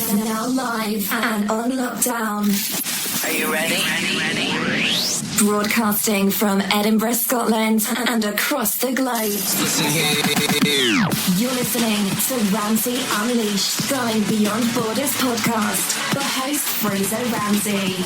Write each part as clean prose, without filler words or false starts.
Now live and on lockdown. Are you ready? Broadcasting from Edinburgh, Scotland and across the globe. Listen here. You're listening to Ramsey Unleashed, Going Beyond Borders podcast. The host, Fraser Ramsey.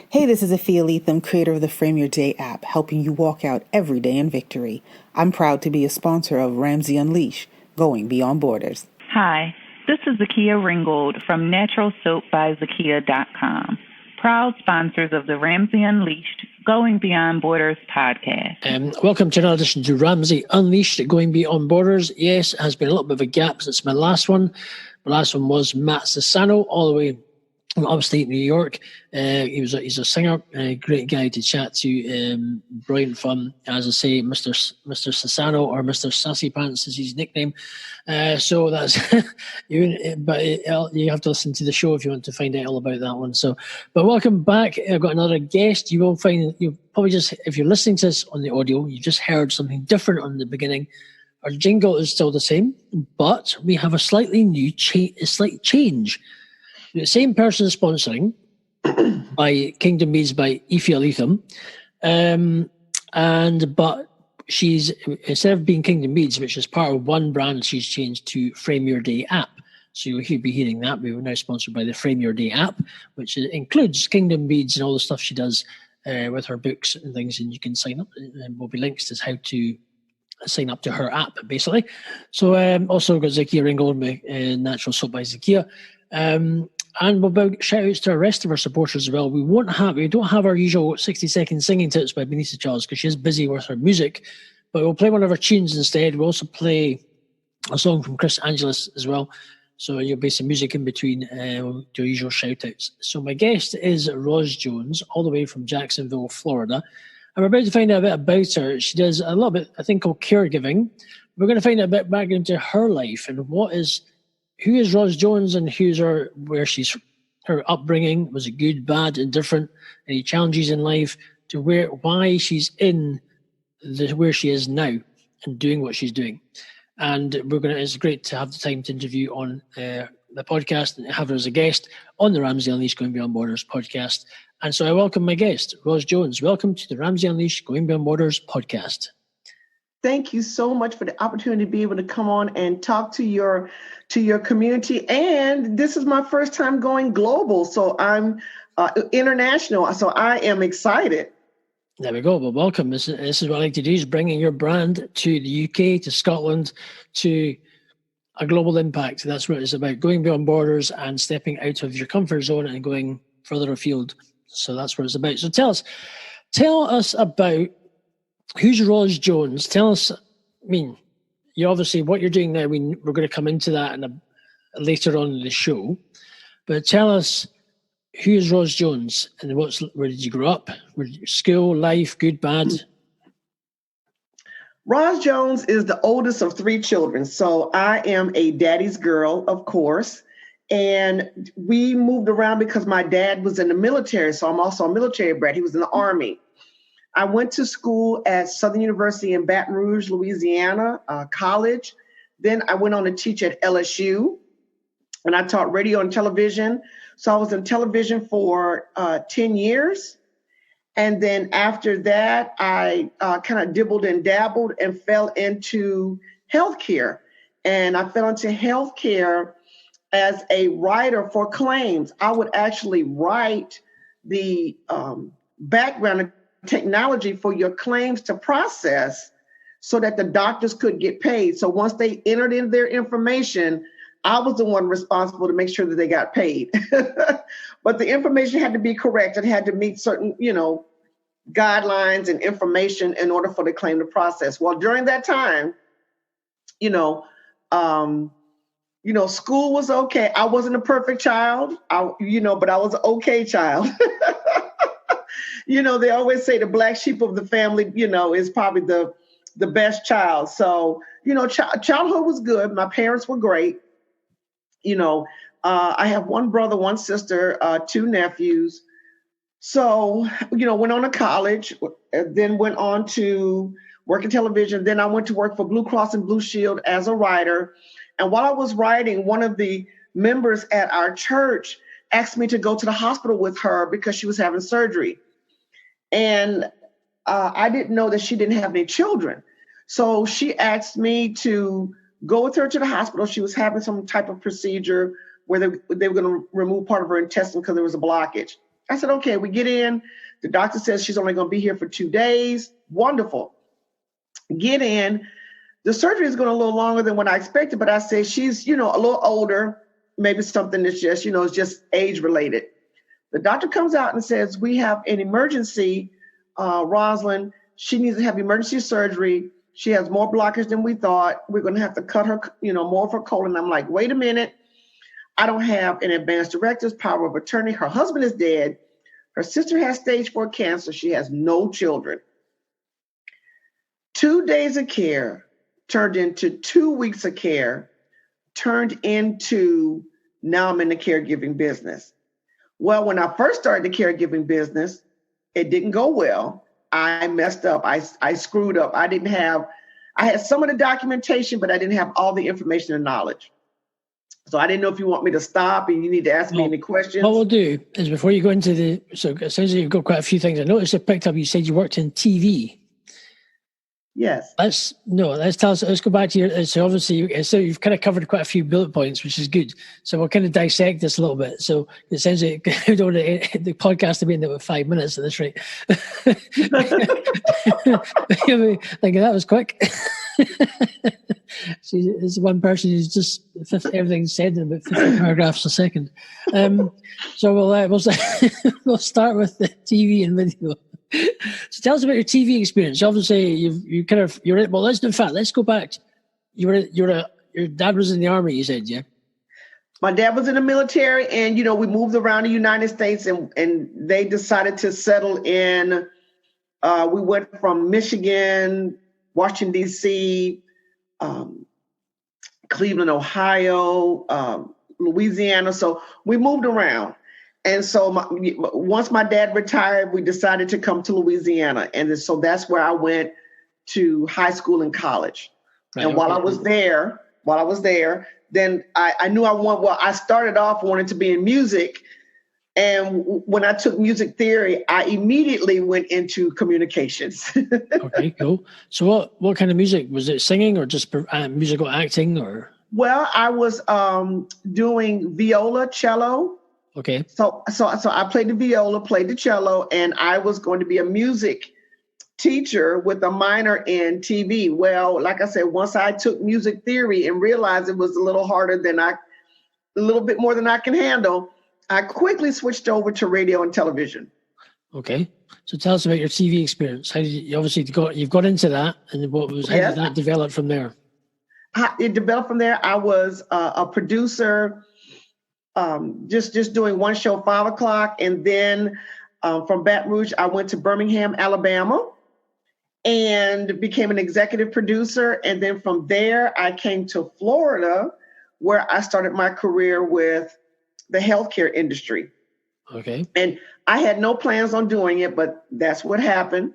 Hey, this is Afia Leatham, creator of the Frame Your Day app, helping you walk out every day in victory. I'm proud to be a sponsor of Ramsey Unleashed, Going Beyond Borders. Hi, this is Zakia Ringgold from naturalsoapbyzakia.com, proud sponsors of the Ramsey Unleashed, Going Beyond Borders podcast. Welcome to another edition to Ramsey Unleashed, Going Beyond Borders. Yes, it has been a little bit of a gap since my last one. My last one was Matt Sassano, all the way from upstate New York. He's a singer, a great guy to chat to, brilliant fun. As I say, Mr. Sassano, or Mr. Sassy Pants is his nickname. So that's, but you have to listen to the show if you want to find out all about that one. So, but welcome back. I've got another guest. You'll probably just, if you're listening to this on the audio, you just heard something different on the beginning. Our jingle is still the same, but we have a slightly new slight change. The same person sponsoring by Kingdom Meads by Afia Leatham, but she's, instead of being Kingdom Meads, which is part of one brand, she's changed to Frame Your Day app. So you'll be hearing that. We were now sponsored by the Frame Your Day app, which includes Kingdom Meads and all the stuff she does with her books and things, and you can sign up. And there'll be links to how to sign up to her app, basically. So also got Zakia Ringgold, Natural Soap by Zakia. And we'll shout outs to the rest of our supporters as well. We don't have our usual 60-second singing tips by Benita Charles because she's busy with her music, but we'll play one of her tunes instead. We'll also play a song from Chris Angeles as well. So you'll be some music in between to our usual shout outs. So my guest is Roz Jones, all the way from Jacksonville, Florida. And we're about to find out a bit about her. She does a little bit, I think, called caregiving. We're going to find out a bit back into her life and who is Roz Jones and her upbringing. Was it good, bad, indifferent? Any challenges in life to why she's in where she is now and doing what she's doing. And it's great to have the time to interview on the podcast and have her as a guest on the Ramsey Unleashed Going Beyond Borders podcast. And so I welcome my guest, Roz Jones. Welcome to the Ramsey Unleashed Going Beyond Borders podcast. Thank you so much for the opportunity to be able to come on and talk to your community. And this is my first time going global, so I'm international. So I am excited. There we go. Well, welcome. This is what I like to do, is bringing your brand to the UK, to Scotland, to a global impact. That's what it's about, going beyond borders and stepping out of your comfort zone and going further afield. So that's what it's about. So tell us about who's Roz Jones. Tell us, you obviously, what you're doing now, we're going to come into that later on in the show. But tell us, who is Roz Jones and where did you grow up? School, life, good, bad? Roz Jones is the oldest of three children. So I am a daddy's girl, of course. And we moved around because my dad was in the military. So I'm also a military brat. He was in the Army. I went to school at Southern University in Baton Rouge, Louisiana, college. Then I went on to teach at LSU, and I taught radio and television. So I was in television for 10 years. And then after that, I kind of dibbled and dabbled and fell into healthcare. And I fell into healthcare as a writer for claims. I would actually write the background technology for your claims to process so that the doctors could get paid. So once they entered in their information, I was the one responsible to make sure that they got paid. But the information had to be correct. It had to meet certain, guidelines and information in order for the claim to process. Well, during that time, school was okay. I wasn't a perfect child, but I was an okay child. They always say the black sheep of the family, is probably the best child. So, childhood was good. My parents were great. I have one brother, one sister, two nephews. So, went on to college, then went on to working television. Then I went to work for Blue Cross and Blue Shield as a writer. And while I was writing, one of the members at our church asked me to go to the hospital with her because she was having surgery. And I didn't know that she didn't have any children. So she asked me to go with her to the hospital. She was having some type of procedure where they were going to remove part of her intestine because there was a blockage. I said, okay, we get in. The doctor says she's only going to be here for 2 days. Wonderful. Get in. The surgery is going a little longer than what I expected, but I said she's, a little older, maybe something that's just, it's just age related. The doctor comes out and says, we have an emergency, Rosalind. She needs to have emergency surgery. She has more blockage than we thought. We're going to have to cut her, more of her colon. I'm like, wait a minute. I don't have an advance directives, power of attorney. Her husband is dead. Her sister has stage 4 cancer. She has no children. 2 days of care turned into 2 weeks of care, turned into now I'm in the caregiving business. Well, when I first started the caregiving business, it didn't go well. I messed up. I screwed up. I had some of the documentation, but I didn't have all the information and knowledge. So I didn't know if you want me to stop and you need to ask me any questions. What we'll do is before you go into so it sounds like you've got quite a few things. I noticed I picked up, you said you worked in TV. Yes. Let's tell us, let's go back to your, so obviously, so you've kind of covered quite a few bullet points, which is good. So we'll kind of dissect this a little bit. So it sounds like we don't want the podcast to be in there with 5 minutes at this rate. Like that was quick. There's one person who's just everything's said in about 50 paragraphs a second. So we'll start with the TV and video. So tell us about your TV experience. Obviously, let's go back. Your dad was in the army, you said, yeah? My dad was in the military, and we moved around the United States, and they decided to settle in. We went from Michigan, Washington D.C., Cleveland, Ohio, Louisiana. So we moved around. And so once my dad retired, we decided to come to Louisiana. And so that's where I went to high school and college. Right, and while I was there, then I knew I started off wanting to be in music. And when I took music theory, I immediately went into communications. Okay, cool. So what kind of music? Was it singing or just musical acting or? Well, I was doing viola, cello. Okay. So I played the viola, played the cello, and I was going to be a music teacher with a minor in TV. Well, like I said, once I took music theory and realized it was a little bit more than I can handle, I quickly switched over to radio and television. Okay. So tell us about your TV experience. How did you've got into that, and how did that develop from there? It developed from there. I was a producer, just doing one show, 5 o'clock. And then from Baton Rouge, I went to Birmingham, Alabama, and became an executive producer. And then from there, I came to Florida, where I started my career with the healthcare industry. Okay. And I had no plans on doing it, but that's what happened.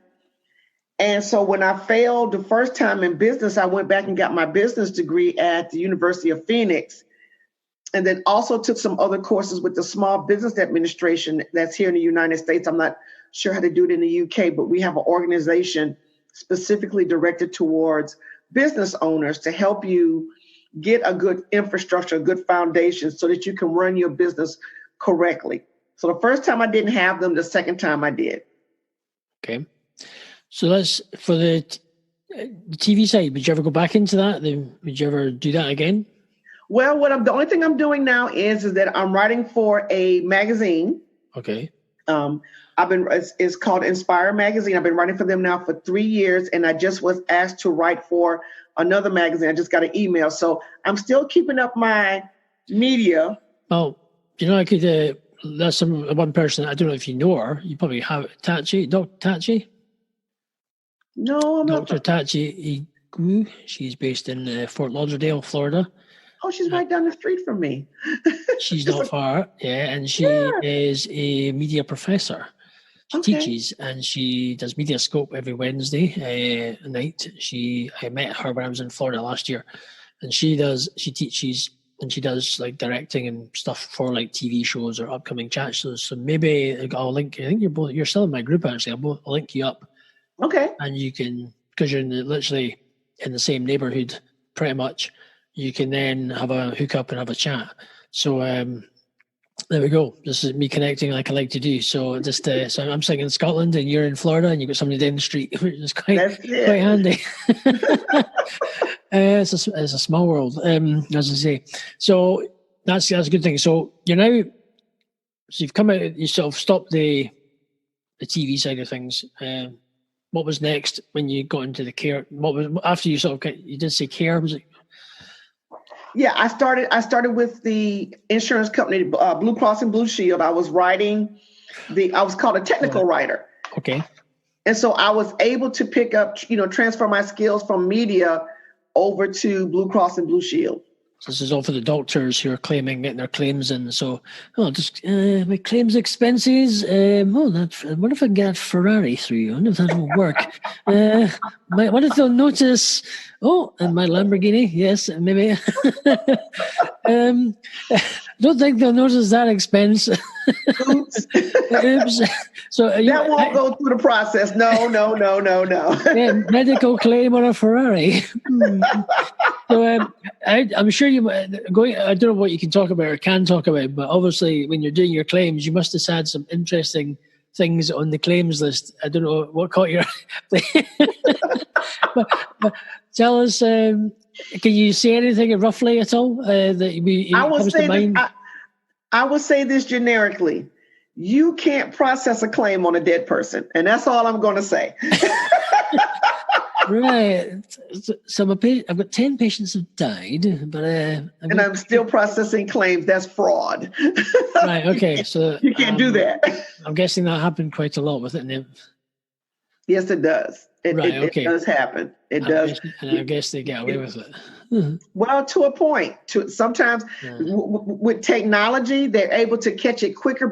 And so when I failed the first time in business, I went back and got my business degree at the University of Phoenix. And then also took some other courses with the Small Business Administration that's here in the United States. I'm not sure how to do it in the UK, but we have an organization specifically directed towards business owners to help you get a good infrastructure, a good foundation so that you can run your business correctly. So the first time I didn't have them, the second time I did. Okay. So that's for the TV side. Would you ever go back into that? Would you ever do that again? Well, the only thing I'm doing now is that I'm writing for a magazine. Okay. It's called Inspire Magazine. I've been writing for them now for 3 years, and I just was asked to write for another magazine. I just got an email. So I'm still keeping up my media. Well, I could, that's one person, I don't know if you know her. You probably have Tachi, Dr. Tachi. No, I'm not. Dr. Tachi Igu. She's based in Fort Lauderdale, Florida. Oh, she's right down the street from me. She's not far, yeah, and she is a media professor. She teaches, and she does Mediascope every Wednesday night. I met her when I was in Florida last year, and she teaches, and she does like directing and stuff for like TV shows or upcoming chat shows. So maybe I'll link. I think you're still in my group actually. I'll link you up. Okay. And you can, because you're literally in the same neighborhood, pretty much. You can then have a hook up and have a chat. So there we go. This is me connecting like I like to do. So just so I'm sitting in Scotland and you're in Florida and you've got somebody down the street, which is quite handy. It's a small world, as I say. So that's a good thing. So you've come out. You sort of stopped the TV side of things. What was next when you got into the care? What was after you sort of you did say care? Was it? Yeah, I started with the insurance company, Blue Cross and Blue Shield. I was writing I was called a technical writer. Okay. And so I was able to pick up, transfer my skills from media over to Blue Cross and Blue Shield. So this is all for the doctors who are getting their claims in. So, just my claims expenses. I wonder if I can get a Ferrari through. I wonder if that will work. What if they'll notice? Oh, and my Lamborghini. Yes, maybe. Don't think they'll notice that expense. Oops. Oops. So that won't go through the process. No. Yeah, medical claim on a Ferrari. So I'm sure I don't know what you can talk about or can talk about, but obviously when you're doing your claims, you must have had some interesting things on the claims list. I don't know what caught your but tell us, can you say anything roughly at all that I will say this generically. You can't process a claim on a dead person, and that's all I'm going to say. Right. So I've got 10 patients have died, but I'm still processing claims. That's fraud. Right. Okay. So you can't do that. I'm guessing that happened quite a lot with it. Yes, it does. It does happen. It does. And I guess they get away with it. Well, to a point. Sometimes with technology, they're able to catch it quicker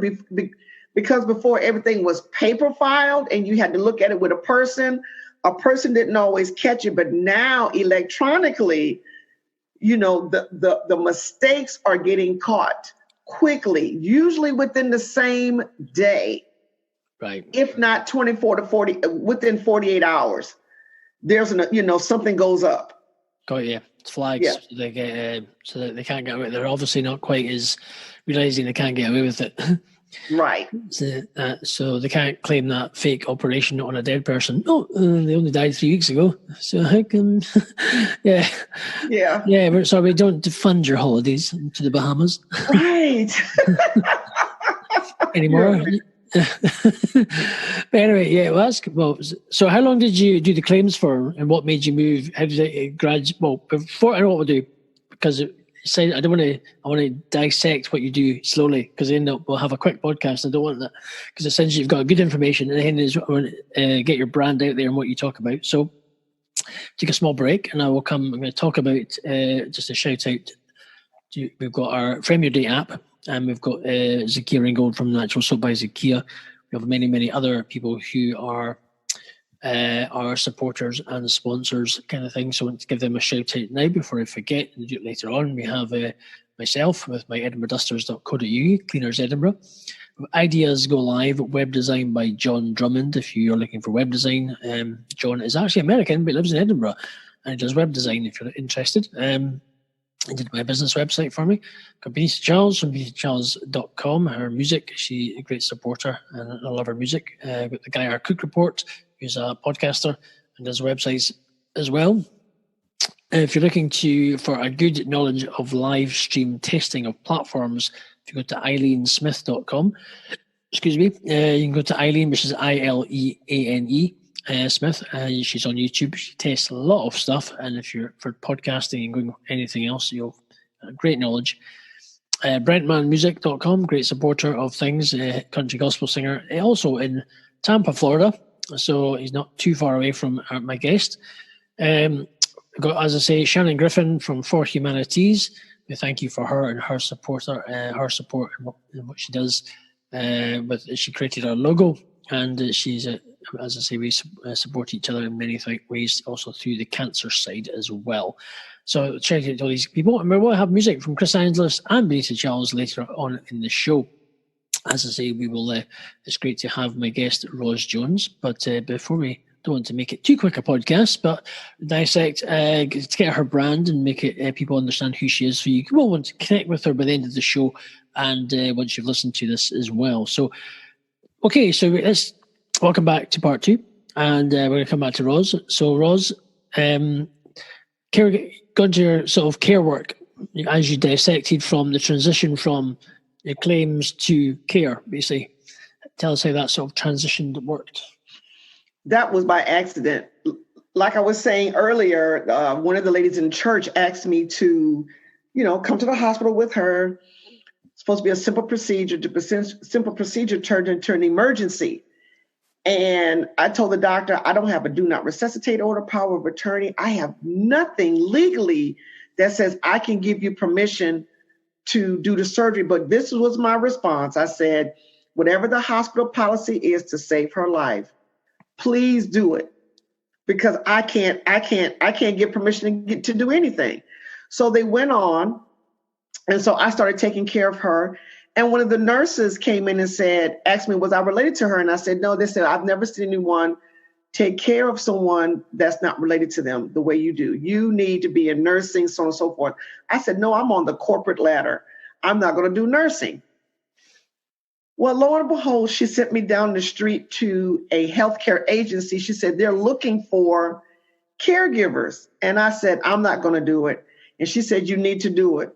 because before everything was paper filed and you had to look at it with a person didn't always catch it. But now electronically, the mistakes are getting caught quickly, usually within the same day. Right. If not 24 to 40, within 48 hours, there's something goes up. Got you. It's flags. Yeah. So they get so that they can't get away. They're obviously not quite as realizing they can't get away with it. Right. So they can't claim that fake operation on a dead person. Oh, they only died 3 weeks ago. So how can? Yeah. We're sorry, we don't fund your holidays to the Bahamas. Right. Anymore. But anyway, so how long did you do the claims for, and what made you move? How did it graduate? Well, before I know what we'll do, because I want to dissect what you do slowly, because we'll have a quick podcast. I don't want that, because essentially you've got good information, and then I want to get your brand out there and what you talk about. So take a small break, and I'm going to talk about just a shout out. We've got our Frame Your Day app. And we've got Zakia Ringgold from Natural Soap by Zakia. We have many, many other people who are our supporters and sponsors kind of thing. So I want to give them a shout out now before I forget and do it later on. We have myself with my edinburghdusters.co.uk, Cleaners Edinburgh. Ideas Go Live, web design by John Drummond. If you're looking for web design, John is actually American, but lives in Edinburgh, and he does web design if you're interested. He did my business website for me. Got Benita Charles from BenitaCharles.com. Her music, she's a great supporter, and I love her music. Got the guy, our Cook Report, who's a podcaster and does websites as well. If you're looking for a good knowledge of live stream testing of platforms, if you go to eileensmith.com, you can go to Eileen, which is Ileane. Smith, she's on YouTube. She tests a lot of stuff, and if you're for podcasting and going anything else, you'll have great knowledge. BrentmanMusic.com, great supporter of things, country gospel singer, also in Tampa, Florida, so he's not too far away from my guest. We've got, as I say, Shannon Griffin from For Humanities. We thank you for her and her support and what she does. She created our logo and she's as I say, we support each other in many ways, also through the cancer side as well. So check out all these people, and we will have music from Chris Angelis and Benita Charles later on in the show. As I say, we will. It's great to have my guest Ros Jones, but before we don't want to make it too quick a podcast, but dissect to get her brand and make it people understand who she is. So you will want to connect with her by the end of the show, and once you've listened to this as well. So, okay, so let's welcome back to part 2, and we're going to come back to Ros. So, Ros, going to your sort of care work as you dissected from the transition from your claims to care, basically. Tell us how that sort of transition worked. That was by accident. Like I was saying earlier, one of the ladies in church asked me to, come to the hospital with her. It's supposed to be a simple procedure. The simple procedure turned into an emergency. And I told the doctor, I don't have a do not resuscitate order, power of attorney. I have nothing legally that says I can give you permission to do the surgery. But this was my response. I said, whatever the hospital policy is to save her life, please do it, because I can't get permission to do anything. So they went on. And so I started taking care of her. And one of the nurses came in and asked me, was I related to her? And I said, no. They said, I've never seen anyone take care of someone that's not related to them the way you do. You need to be in nursing, so on and so forth. I said, no, I'm on the corporate ladder. I'm not going to do nursing. Well, lo and behold, she sent me down the street to a healthcare agency. She said, they're looking for caregivers. And I said, I'm not going to do it. And she said, you need to do it.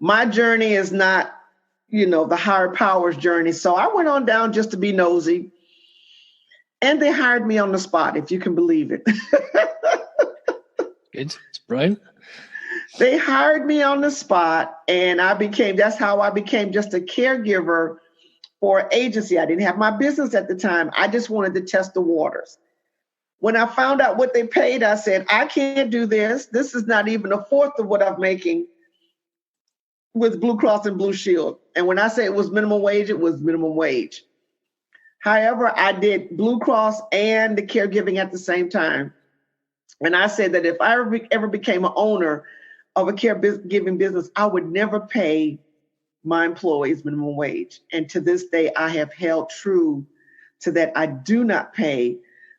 My journey is not, the higher powers journey. So I went on down just to be nosy. And they hired me on the spot, if you can believe it. Good. It's brilliant. They hired me on the spot, and that's how I became just a caregiver for an agency. I didn't have my business at the time. I just wanted to test the waters. When I found out what they paid, I said, I can't do this. This is not even a fourth of what I'm making with Blue Cross and Blue Shield. And when I say it was minimum wage, it was minimum wage. However, I did Blue Cross and the caregiving at the same time. And I said that if I ever became an owner of a caregiving business, I would never pay my employees minimum wage. And to this day, I have held true to that. I do not pay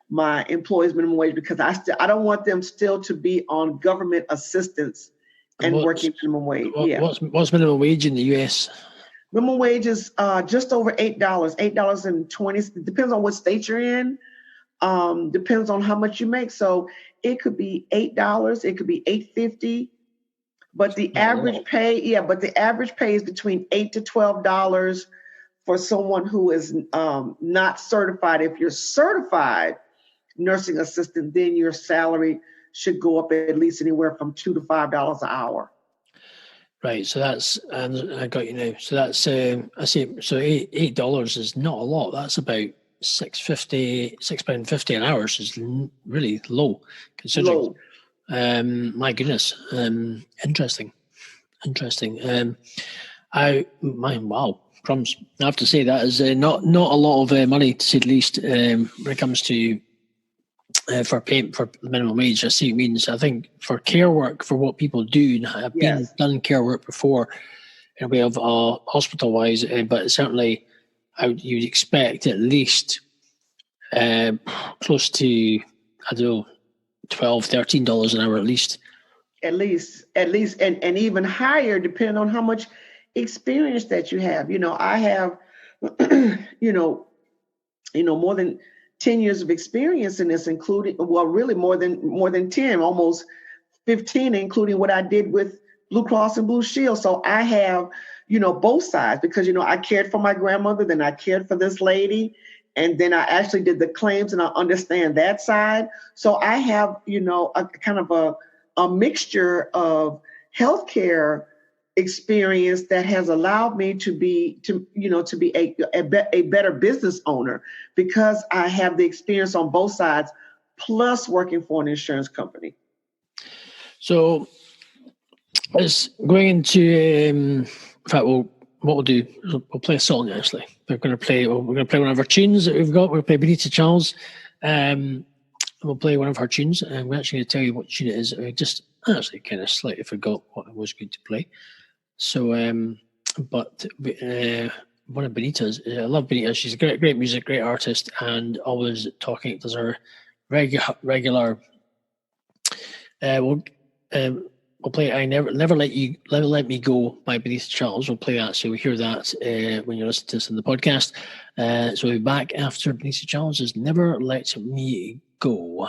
my employees minimum wage because I don't want them still to be on government assistance and working minimum wage. What's minimum wage in the US? Minimum wage is just over $8, $8.20. Depends on what state you're in. Depends on how much you make. So it could be $8, it could be $8.50. But the average pay is between $8 to $12 for someone who is not certified. If you're certified nursing assistant, then your salary should go up at least anywhere from $2 to $5 an hour. Right. So that's, and I got you now. So that's, I see. So $8 is not a lot. That's about £6.50 an hour. So it's really low considering. Low. My goodness. Interesting. Wow. Crumbs. I have to say that is not a lot of money, to say the least, when it comes to for payment for minimum wage. I see what it means. I think for care work, for what people do, and have done care work before in a way of hospital wise, but certainly you'd expect at least close to, I don't know, $12, $13 an hour at least. At least, and even higher, depending on how much experience that you have. I have, more than 10 years of experience in this, including, well, really more than 10, almost 15, including what I did with Blue Cross and Blue Shield. So I have, both sides, because, I cared for my grandmother, then I cared for this lady, and then I actually did the claims, and I understand that side. So I have, a kind of a mixture of healthcare experience that has allowed me to be a better business owner, because I have the experience on both sides, plus working for an insurance company. So it's going into, in fact, what we'll do, we'll play a song actually, we're going to play one of our tunes that we've got. We'll play Benita Charles. We'll play one of her tunes, and we're actually going to tell you what tune it is. I just actually kind of slightly forgot what I was going to play. So, but one of Benita's, I love Benita. She's a great music, great artist, and always talking. Does her regular. We'll play "I Never Let Me Go" by Benita Charles. We'll play that, so we hear that when you're listening to this in the podcast. So we'll be back after Benita Charles' "Never Let Me Go."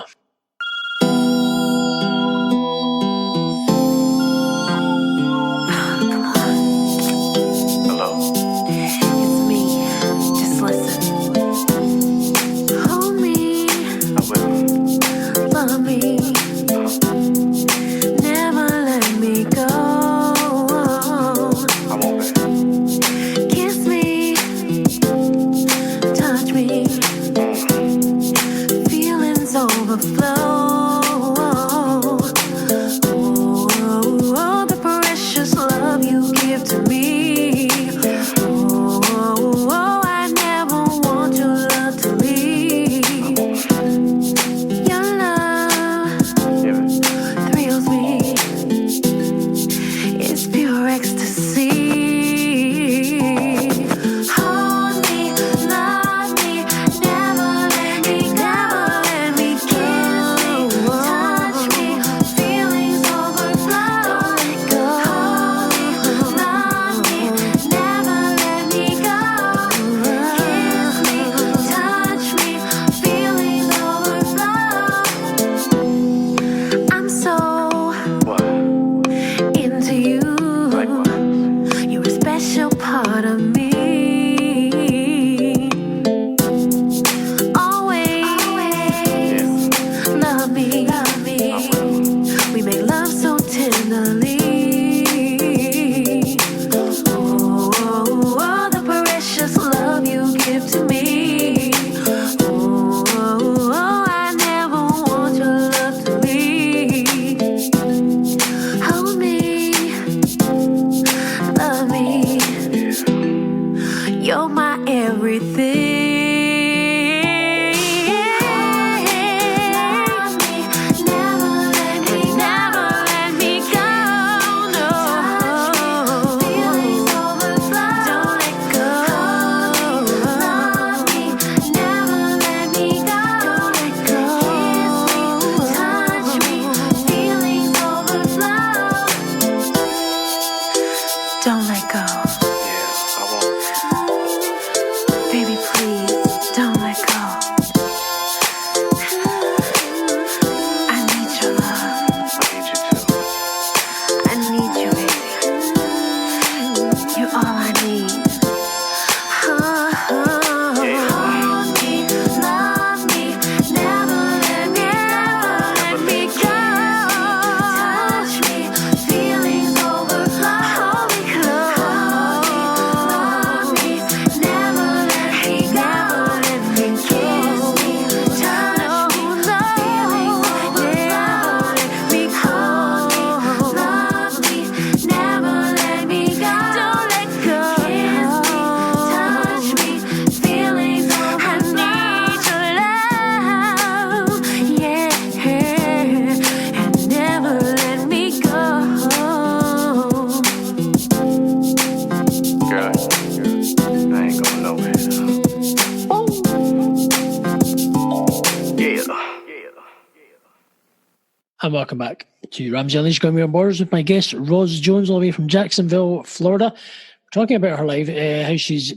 And welcome back to Ramsey Unleashed, Going Beyond Borders with my guest, Ros Jones, all the way from Jacksonville, Florida. We're talking about her life, how she's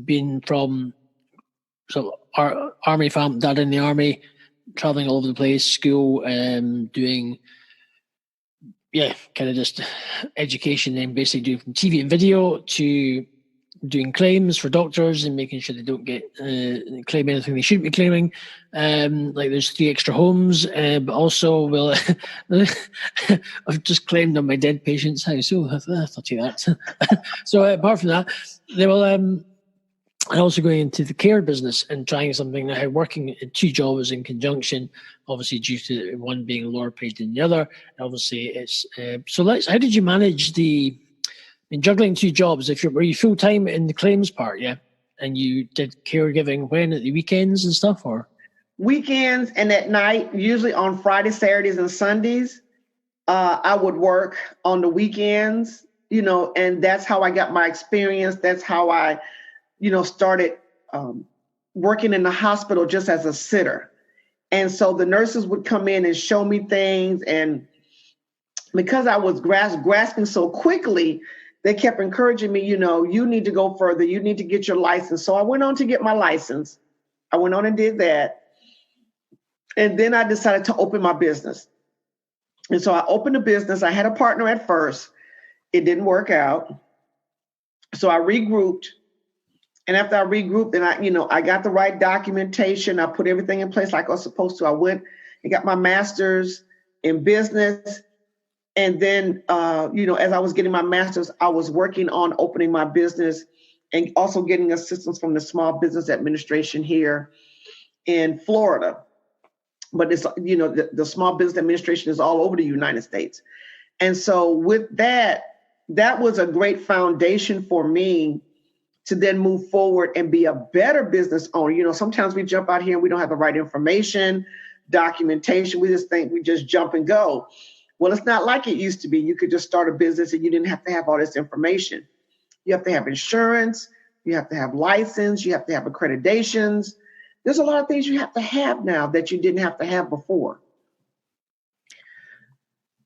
been from army family, dad in the army, traveling all over the place, school, doing, kind of just education, and basically doing from TV and video to doing claims for doctors and making sure they don't get claim anything they shouldn't be claiming. Like there's 3 extra homes, but also I've just claimed on my dead patient's house. So I thought you that. So apart from that, they will. And also going into the care business and trying something now, working 2 jobs in conjunction, obviously due to one being lower paid than the other. And obviously, it's how did you manage juggling 2 jobs? Were you full time in the claims part? Yeah, And you did caregiving when, at the weekends and stuff, or? Weekends and at night, usually on Fridays, Saturdays, and Sundays. I would work on the weekends, and that's how I got my experience. That's how I, started working in the hospital just as a sitter. And so the nurses would come in and show me things. And because I was grasping so quickly, they kept encouraging me, you need to go further. You need to get your license. So I went on to get my license. I went on and did that. And then I decided to open my business. And so I opened a business. I had a partner at first. It didn't work out. So I regrouped. And after I regrouped, then I got the right documentation. I put everything in place like I was supposed to. I went and got my master's in business. And then, as I was getting my master's, I was working on opening my business and also getting assistance from the Small Business Administration here in Florida. But it's, the Small Business Administration is all over the United States. And so with that was a great foundation for me to then move forward and be a better business owner. Sometimes we jump out here and we don't have the right information, documentation. We just think we just jump and go. Well, it's not like it used to be. You could just start a business and you didn't have to have all this information. You have to have insurance. You have to have license. You have to have accreditations. There's a lot of things you have to have now that you didn't have to have before.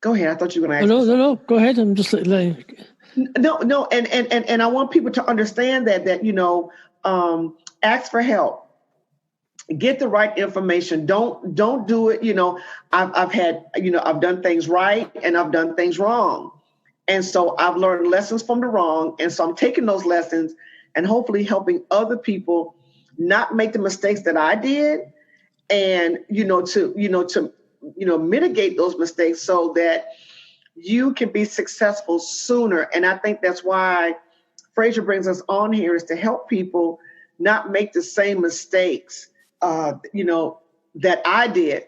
Go ahead. I thought you were going to ask. No. Go ahead. I'm just like. No. And I want people to understand that ask for help. Get the right information. Don't do it. I've done things right and I've done things wrong. And so I've learned lessons from the wrong. And so I'm taking those lessons and hopefully helping other people not make the mistakes that I did, and to mitigate those mistakes so that you can be successful sooner. And I think that's why Fraser brings us on here, is to help people not make the same mistakes that I did.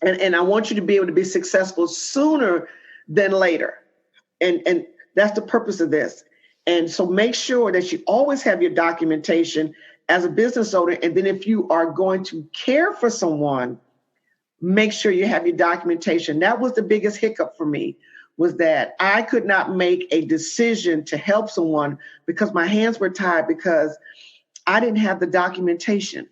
And I want you to be able to be successful sooner than later. And that's the purpose of this. And so make sure that you always have your documentation as a business owner. And then if you are going to care for someone, make sure you have your documentation. That was the biggest hiccup for me, was that I could not make a decision to help someone because my hands were tied because I didn't have the documentation.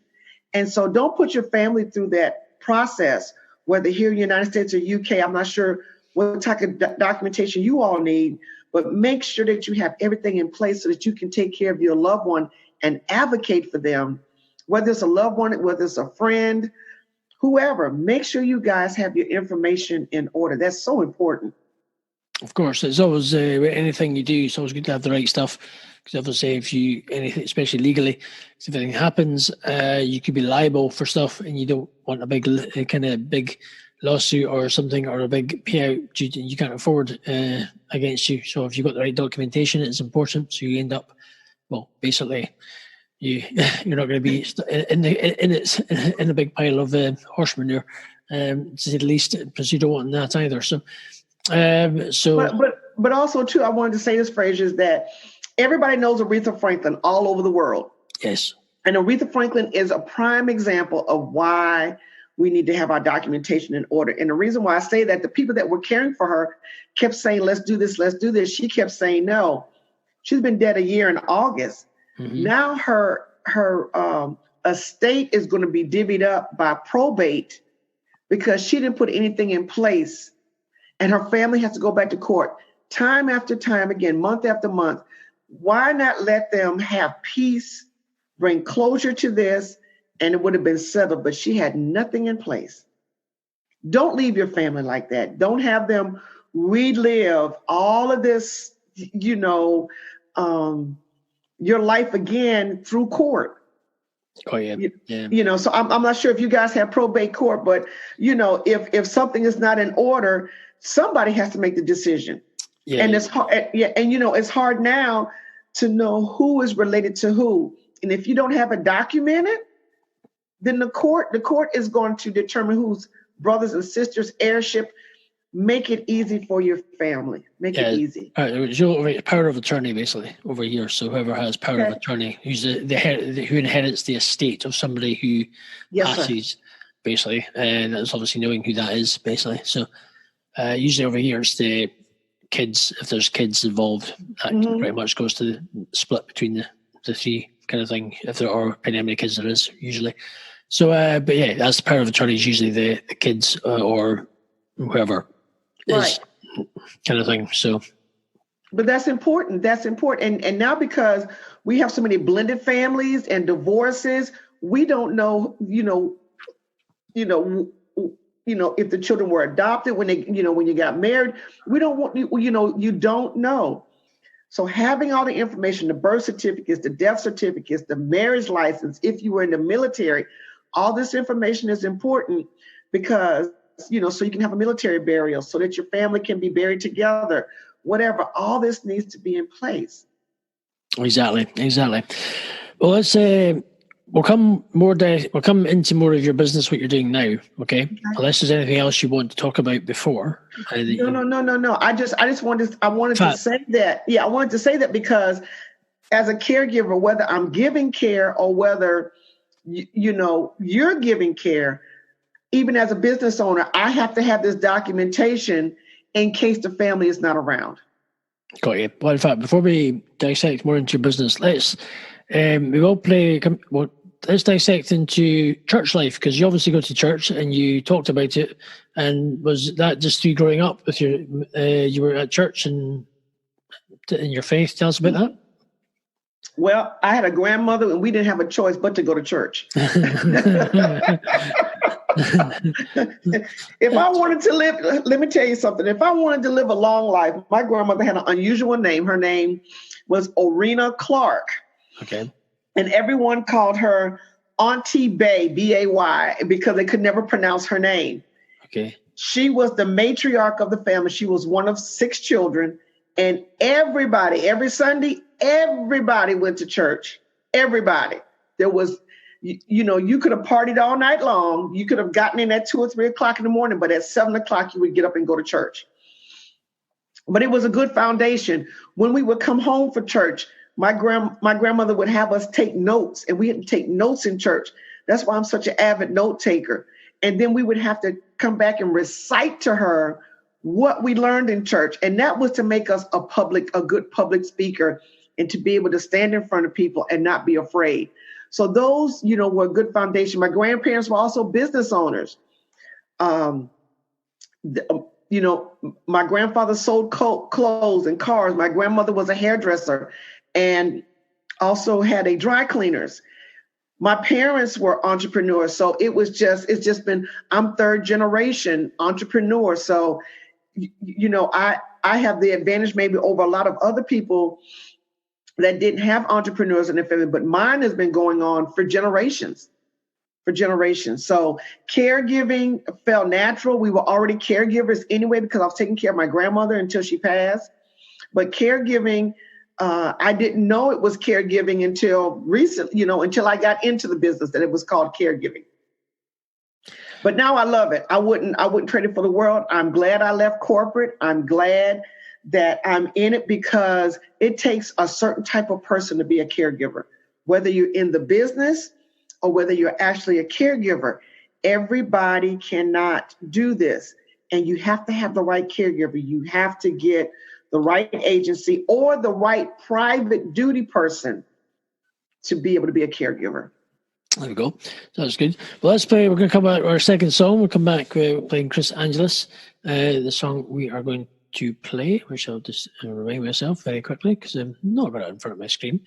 And so don't put your family through that process, whether here in the United States or UK. I'm not sure what type of documentation you all need, but make sure that you have everything in place so that you can take care of your loved one and advocate for them, whether it's a loved one, whether it's a friend, whoever. Make sure you guys have your information in order. That's so important. Of course, it's always anything you do, it's always good to have the right stuff. Because obviously, if you anything, especially legally, if anything happens, you could be liable for stuff, and you don't want a big lawsuit or something, or a big payout you can't afford against you. So if you've got the right documentation, it's important. So you end up, well, basically, you're not going to be in a big pile of horse manure, to say the least, because you don't want that either. So. But also too, I wanted to say this, Fraser, is that everybody knows Aretha Franklin all over the world. Yes. And Aretha Franklin is a prime example of why we need to have our documentation in order. And the reason why I say that, the people that were caring for her kept saying, let's do this. She kept saying no. She's been dead a year in August. Mm-hmm. Now her estate is going to be divvied up by probate because she didn't put anything in place. And her family has to go back to court time after time again, month after month. Why not let them have peace, bring closure to this, and it would have been settled, but she had nothing in place. Don't leave your family like that. Don't have them relive all of this, your life again through court. Oh, yeah. So I'm not sure if you guys have probate court, but, if something is not in order, somebody has to make the decision. Yeah. And it's hard. And, it's hard now to know who is related to who. And if you don't have it documented, then the court is going to determine who's brothers and sisters, heirship. make it easy for your family. Make it easy. Power of attorney, basically, over here. So whoever has power of attorney, who's who inherits the estate of somebody who passes, basically, and that's obviously knowing who that is, basically. So usually over here it's the kids. If there's kids involved, that pretty much goes to the split between the three kind of thing. If there are how many kids there is usually. So, but yeah, that's the power of attorney. Is usually the kids or whoever. Is kind of thing. So, but that's important. That's important. And now because we have so many blended families and divorces, we don't know, if the children were adopted when they, when you got married, we don't want you don't know. So having all the information, the birth certificates, the death certificates, the marriage license, if you were in the military, all this information is important because so you can have a military burial so that your family can be buried together, whatever. All this needs to be in place. Exactly. Well, let's we'll come into more of your business, what you're doing now. Okay. Unless there's anything else you want to talk about before. No. I wanted to say that. Yeah, I wanted to say that because as a caregiver, whether I'm giving care or whether you're giving care, even as a business owner, I have to have this documentation in case the family is not around. Got you. Well, in fact, before we dissect more into your business, let's dissect into church life, because you obviously go to church and you talked about it. And was that just through growing up with you were at church and in your faith? Tell us about that. Well, I had a grandmother and we didn't have a choice but to go to church. If I wanted to live, let me tell you something. If I wanted to live a long life, my grandmother had an unusual name. Her name was Orena Clark. Okay. And everyone called her Auntie Bay, B-A-Y, because they could never pronounce her name. Okay. She was the matriarch of the family. She was one of 6 children. And everybody, every Sunday, everybody went to church. Everybody. There was, you could have partied all night long. You could have gotten in at 2 or 3 o'clock in the morning, but at 7 o'clock, you would get up and go to church. But it was a good foundation. When we would come home for church, my grandmother would have us take notes, and we had to take notes in church. That's why I'm such an avid note taker. And then we would have to come back and recite to her what we learned in church. And that was to make us a good public speaker and to be able to stand in front of people and not be afraid. So those, were a good foundation. My grandparents were also business owners. My grandfather sold clothes and cars. My grandmother was a hairdresser and also had a dry cleaners. My parents were entrepreneurs. So it's just been, I'm 3rd generation entrepreneur. So, I have the advantage maybe over a lot of other people that didn't have entrepreneurs in their family, but mine has been going on for generations. So caregiving felt natural. We were already caregivers anyway, because I was taking care of my grandmother until she passed. But caregiving, I didn't know it was caregiving until recently, until I got into the business that it was called caregiving. But now I love it. I wouldn't trade it for the world. I'm glad I left corporate. I'm glad that I'm in it because it takes a certain type of person to be a caregiver, whether you're in the business or whether you're actually a caregiver. Everybody cannot do this. And you have to have the right caregiver. You have to get the right agency or the right private duty person to be able to be a caregiver. There we go. That's good. Well, let's play. We're going to come back to our second song. We'll come back playing Chris Angelus. The song we are going to play, which I'll just remind myself very quickly because I'm not got it in front of my screen.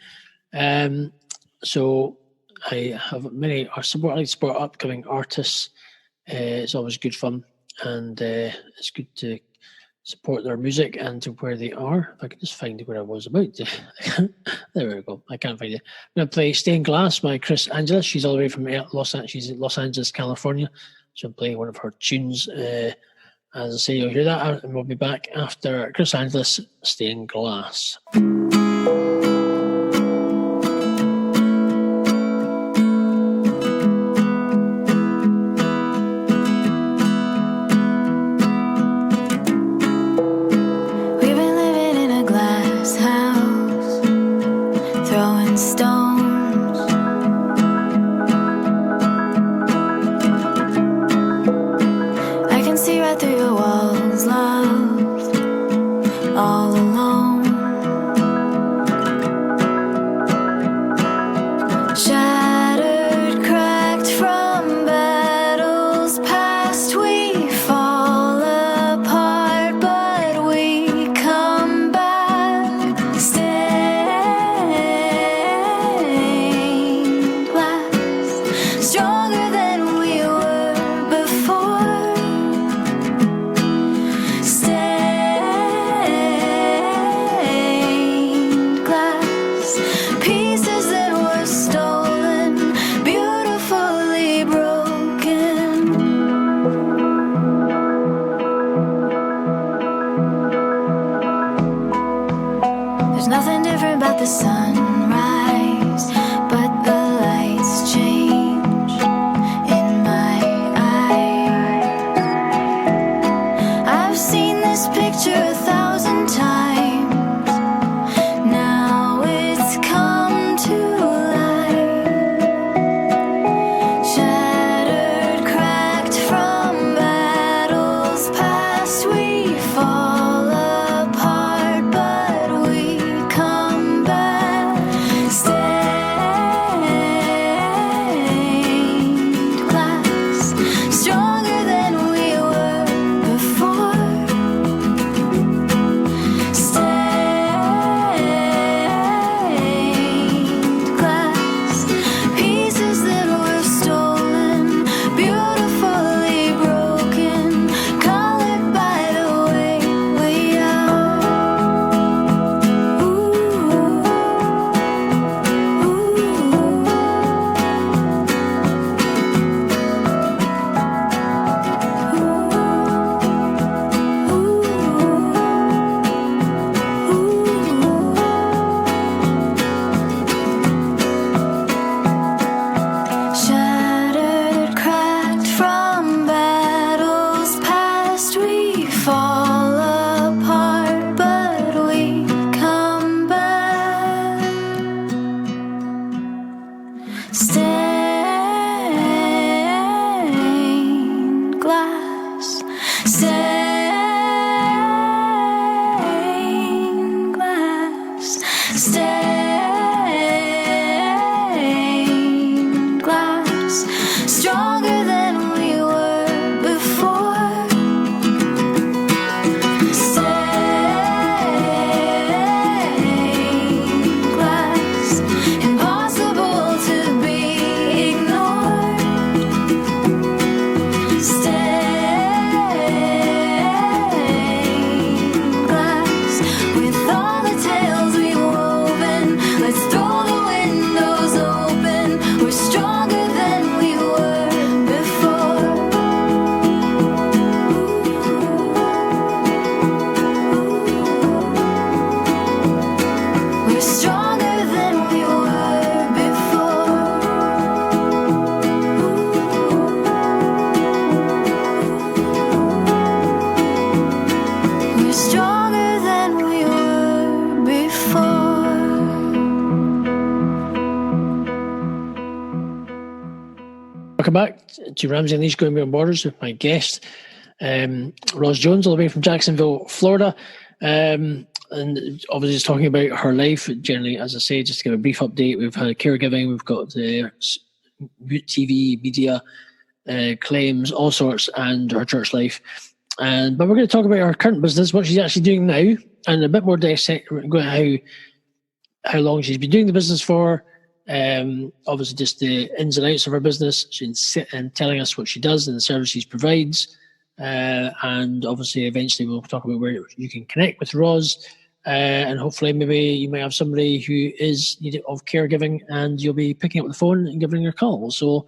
So I have I like to support upcoming artists. It's always good fun, and it's good to support their music and to where they are. If I can just find where I was about to. There we go. I can't find it. I'm going to play Stained Glass by Chris Angelus. She's all the way from she's in Los Angeles, California. So I'm playing one of her tunes. As I say, you'll hear that, and we'll be back after Chris Angelus, Stained Glass. never about the sunrise, but the lights change in my eyes. I've seen this picture 1,000 times. Now it's come to life. Shattered, cracked from battles past, we fall apart, but we come back. Stained glass, stronger than we were before. Stained glass, pieces that were stolen, beautifully broken, colored by the way we are. Shattered, cracked from battles past, we fall apart, but we come back. Stained glass, stained glass, stained glass, stronger than we were before. Stained glass, impossible to be ignored. Stained glass, with all the tales we've woven, let's throw the windows open. We're stronger than we were before. We're stronger than we were before. We're stronger than we were before. Welcome back to Ramsey Unleashed Going Beyond Borders with my guest, Roz Jones, all the way from Jacksonville, Florida. And obviously just talking about her life generally, as I say, just to give a brief update. We've had caregiving, we've got TV, media, claims, all sorts, and her church life. But we're going to talk about her current business, what she's actually doing now, and a bit more dissect how long she's been doing the business for. Obviously just the ins and outs of her business, and telling us what she does and the services she provides. And obviously eventually we'll talk about where you can connect with Roz, and hopefully maybe you might have somebody who is needing of caregiving and you'll be picking up the phone and giving her a call. So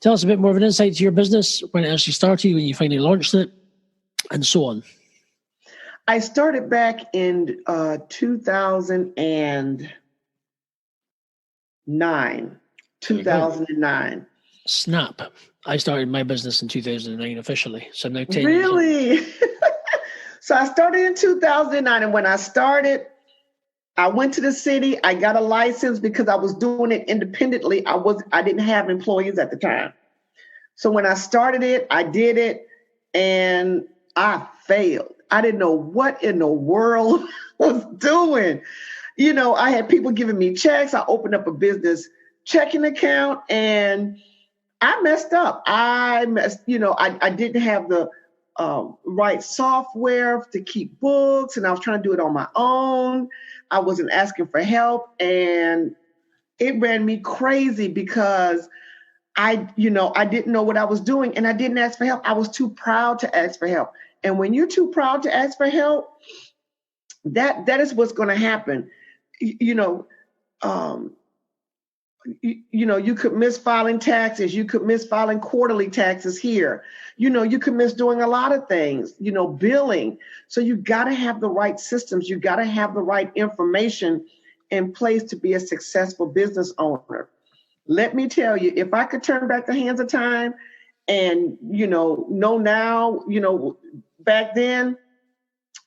tell us a bit more of an insight to your business, when it actually started, when you finally launched it, and so on. I started back in 2009. Snap. I started my business in 2009 officially, so I'm now 10 years Really? So I started in 2009, and when I started, I went to the city. I got a license because I was doing it independently. I didn't have employees at the time. So when I started it, I did it, and I failed. I didn't know what in the world I was doing. You know, I had people giving me checks. I opened up a business checking account, and I messed up. I didn't have the right software to keep books, and I was trying to do it on my own. I wasn't asking for help, and it ran me crazy because I didn't know what I was doing, and I didn't ask for help. I was too proud to ask for help. And when you're too proud to ask for help, that is what's going to happen. You could miss filing taxes. You could miss filing quarterly taxes here. You could miss doing a lot of things, billing. So you got to have the right systems. You got to have the right information. in place to be a successful business owner. Let me tell you, if I could turn back the hands of time and, know now, back then,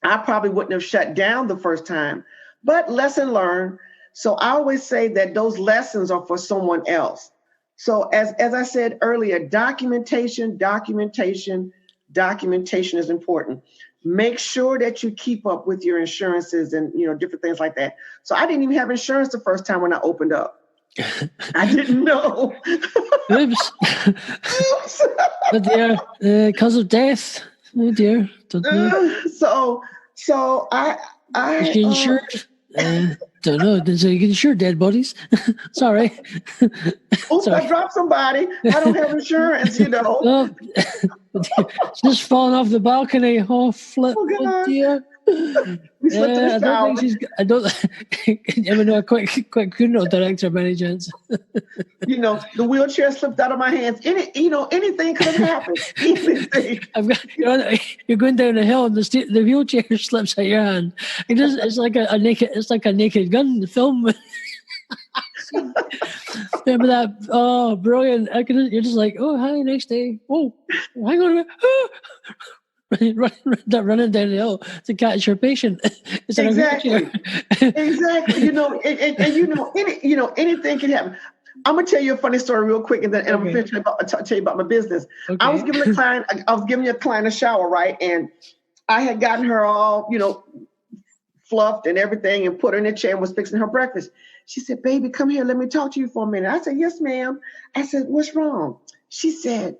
I probably wouldn't have shut down the first time. But lesson learned. So I always say that those lessons are for someone else. So as I said earlier, documentation is important. Make sure that you keep up with your insurances and, different things like that. So I didn't even have insurance the first time when I opened up. I didn't know. Oops. Oh dear, cause of death. Oh dear. Don't know. So I is she insured? Don't know. So you can insure dead bodies. Sorry. Oops, I dropped somebody. I don't have insurance, Oh, just falling off the balcony. Oh, flip. Oh dear. We slipped in the shower. I don't ever know a quick funeral director by any chance. The wheelchair slipped out of my hands. Anything could have happened. Anything. You're going down a hill and the wheelchair slips out your hand. It's like a naked gun in the film. Remember that? Oh, brilliant! You're just like, oh, hi, next day. Oh, hang on a minute. Running down the hill to catch your patient. Exactly. Anything can happen. I'm gonna tell you a funny story real quick, and then I'm gonna tell you about my business. Okay. I was giving a client a shower, right? And I had gotten her all, fluffed and everything, and put her in a chair and was fixing her breakfast. She said, "Baby, come here. Let me talk to you for a minute." I said, "Yes, ma'am." I said, "What's wrong?" She said,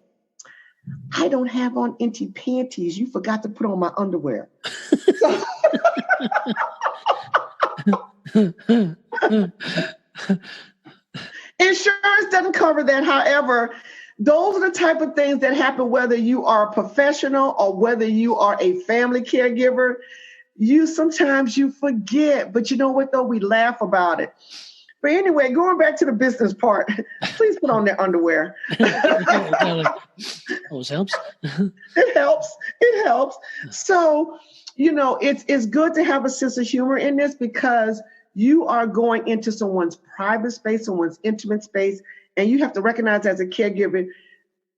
"I don't have on empty panties. You forgot to put on my underwear." Insurance doesn't cover that. However, those are the type of things that happen whether you are a professional or whether you are a family caregiver. Sometimes you forget, but you know what though? We laugh about it. But anyway, going back to the business part, please put on their underwear. Always helps. It helps. So, it's good to have a sense of humor in this because you are going into someone's private space, someone's intimate space, and you have to recognize as a caregiver,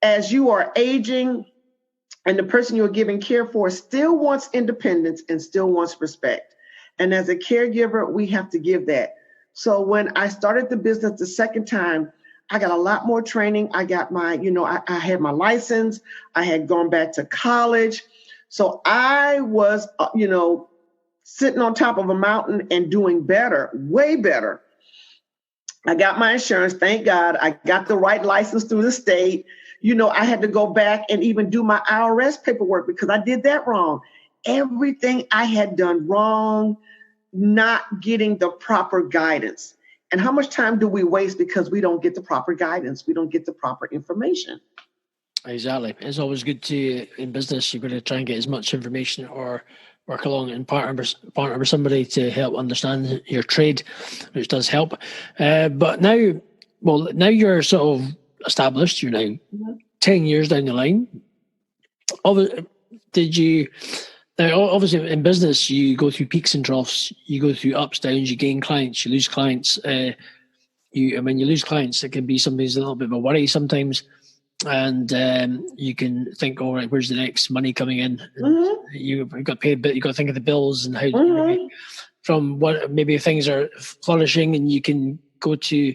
as you are aging and the person you're giving care for still wants independence and still wants respect. And as a caregiver, we have to give that. So when I started the business the second time, I got a lot more training. I got my, I had my license. I had gone back to college. So I was, sitting on top of a mountain and doing better, way better. I got my insurance, thank God. I got the right license through the state. I had to go back and even do my IRS paperwork because I did that wrong. Everything I had done wrong, not getting the proper guidance. And how much time do we waste because we don't get the proper guidance? We don't get the proper information. Exactly. It's always good in business, you've got to try and get as much information or work along and partner with somebody to help understand your trade, which does help. But now you're sort of established, you're now 10 years down the line. Obviously in business, you go through peaks and troughs, you go through ups, downs, you gain clients, you lose clients. When you lose clients, it can be somebody's a little bit of a worry sometimes. And you can think, all right, where's the next money coming in? And you've got to pay a bit. You've got to think of the bills and how from what maybe things are flourishing, and you can go to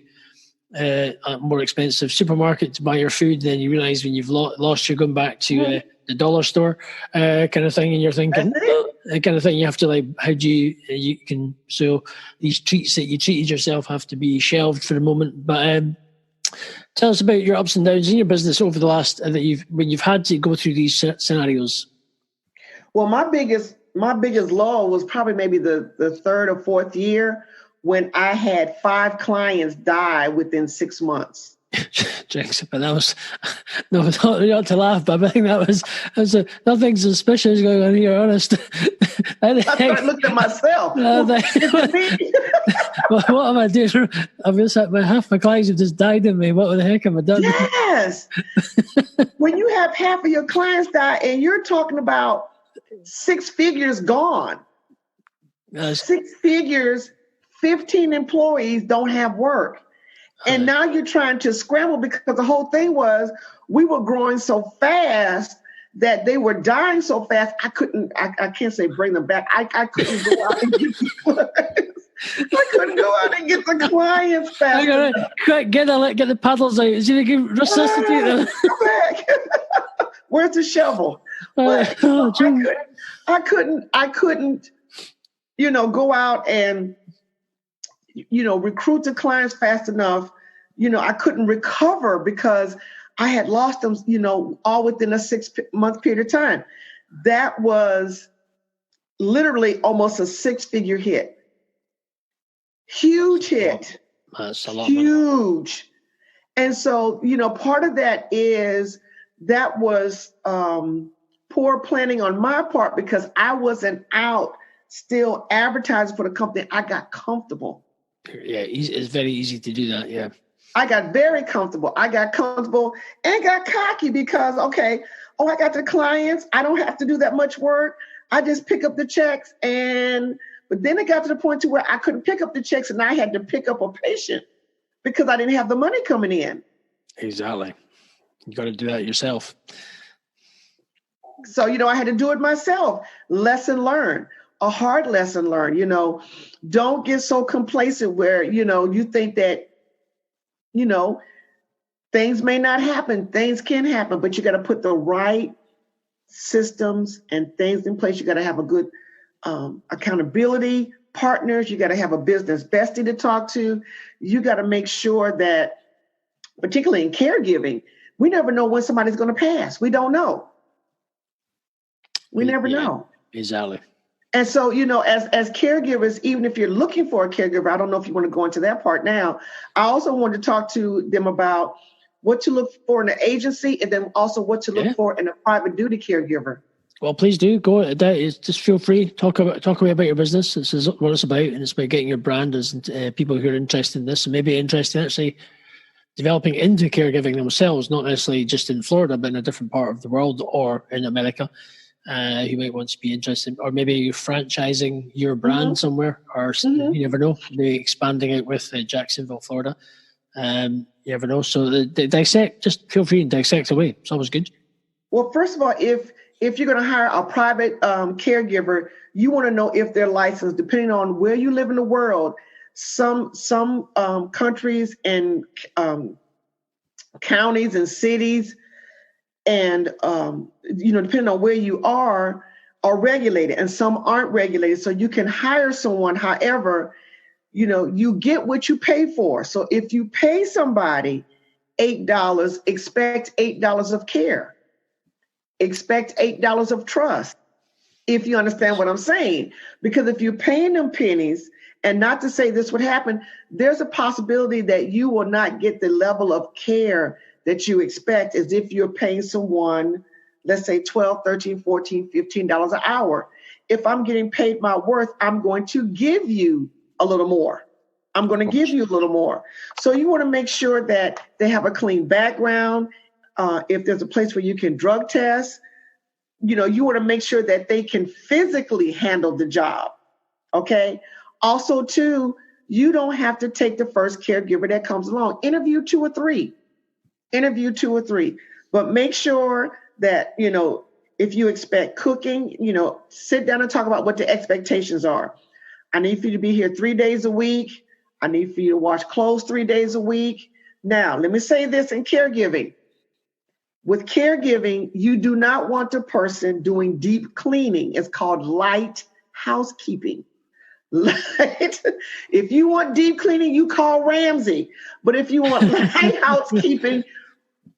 a more expensive supermarket to buy your food. Then you realise when you've lost, you're going back to the dollar store kind of thing, and you're thinking the kind of thing. You have to how do you can so these treats that you treated yourself have to be shelved for the moment, but. Tell us about your ups and downs in your business over the last when you've had to go through these scenarios. Well, my biggest lull was probably maybe the third or fourth year when I had 5 clients die within 6 months. Jinx, but that was not to laugh, but I think that was nothing suspicious going on here. Honest, I started looking at myself. What am I doing? I've just had half my clients have just died in me. What the heck have I done? Yes. When you have half of your clients die, and you're talking about 6 figures gone, 6 figures 15 employees don't have work. And now you're trying to scramble because the whole thing was we were growing so fast that they were dying so fast. I can't say bring them back. I couldn't go out and get the clients. I couldn't go out and get the clients fast enough. Quick, get the paddles out. Is you can resuscitate them? Come back. Where's the shovel? But, I couldn't, go out and, recruit the clients fast enough. I couldn't recover because I had lost them, all within a 6-month period of time. That was literally almost a 6-figure hit. Huge hit. That's a lot. Huge. And so, part of that was poor planning on my part because I wasn't out still advertising for the company. I got comfortable. Yeah, it's very easy to do that, yeah. I got very comfortable. I got comfortable and got cocky because, I got the clients. I don't have to do that much work. I just pick up the checks. But then it got to the point to where I couldn't pick up the checks and I had to pick up a patient because I didn't have the money coming in. Exactly. You got to do that yourself. So, I had to do it myself. Lesson learned. A hard lesson learned. Don't get so complacent where, you think that, things may not happen. Things can happen, but you got to put the right systems and things in place. You got to have a good accountability partners. You got to have a business bestie to talk to. You got to make sure that, particularly in caregiving, we never know when somebody's going to pass. We don't know. We never know. Exactly. And so, as caregivers, even if you're looking for a caregiver, I don't know if you want to go into that part now. I also want to talk to them about what to look for in an agency and then also what to look for in a private duty caregiver. Well, please do go. Just feel free. Talk away about your business. This is what it's about, and it's about getting your brand as people who are interested in this and maybe interested in actually developing into caregiving themselves, not necessarily just in Florida, but in a different part of the world or in America. Who might want to be interested, or maybe you're franchising your brand somewhere, or you never know, maybe expanding it with Jacksonville, Florida. You never know. So dissect, just feel free and dissect away. It's always good. Well, first of all, if you're going to hire a private caregiver, you want to know if they're licensed, depending on where you live in the world. Some countries and counties and cities and, depending on where you are regulated, and some aren't regulated. So you can hire someone. However, you get what you pay for. So if you pay somebody $8, expect $8 of care. Expect $8 of trust, if you understand what I'm saying. Because if you're paying them pennies, and not to say this would happen, there's a possibility that you will not get the level of care that you expect as if you're paying someone, let's say $12, $13, $14, $15 an hour. If I'm getting paid my worth, I'm going to give you a little more. I'm going to give you a little more. So you want to make sure that they have a clean background. If there's a place where you can drug test, you want to make sure that they can physically handle the job. Okay. Also, too, you don't have to take the first caregiver that comes along. Interview two or three, but make sure that, if you expect cooking, sit down and talk about what the expectations are. I need for you to be here 3 days a week. I need for you to wash clothes 3 days a week. Now, let me say this in caregiving. With caregiving, you do not want the person doing deep cleaning. It's called light housekeeping. If you want deep cleaning, you call Ramsey. But if you want light housekeeping,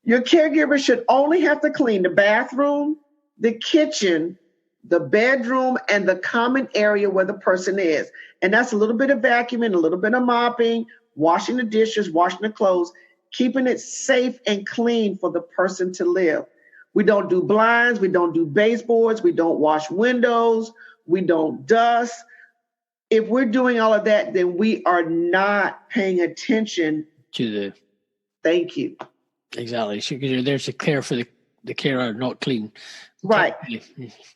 your caregiver should only have to clean the bathroom, the kitchen, the bedroom, and the common area where the person is. And that's a little bit of vacuuming, a little bit of mopping, washing the dishes, washing the clothes, keeping it safe and clean for the person to live. We don't do blinds. We don't do baseboards. We don't wash windows. We don't dust. If we're doing all of that, then we are not paying attention to Thank you. Exactly. So you're there to care for the carer, not clean. Right.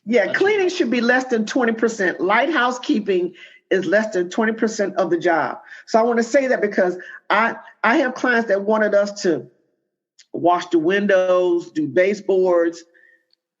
Yeah, cleaning should be less than 20%. Light housekeeping is less than 20% of the job. So I want to say that because I have clients that wanted us to wash the windows, do baseboards.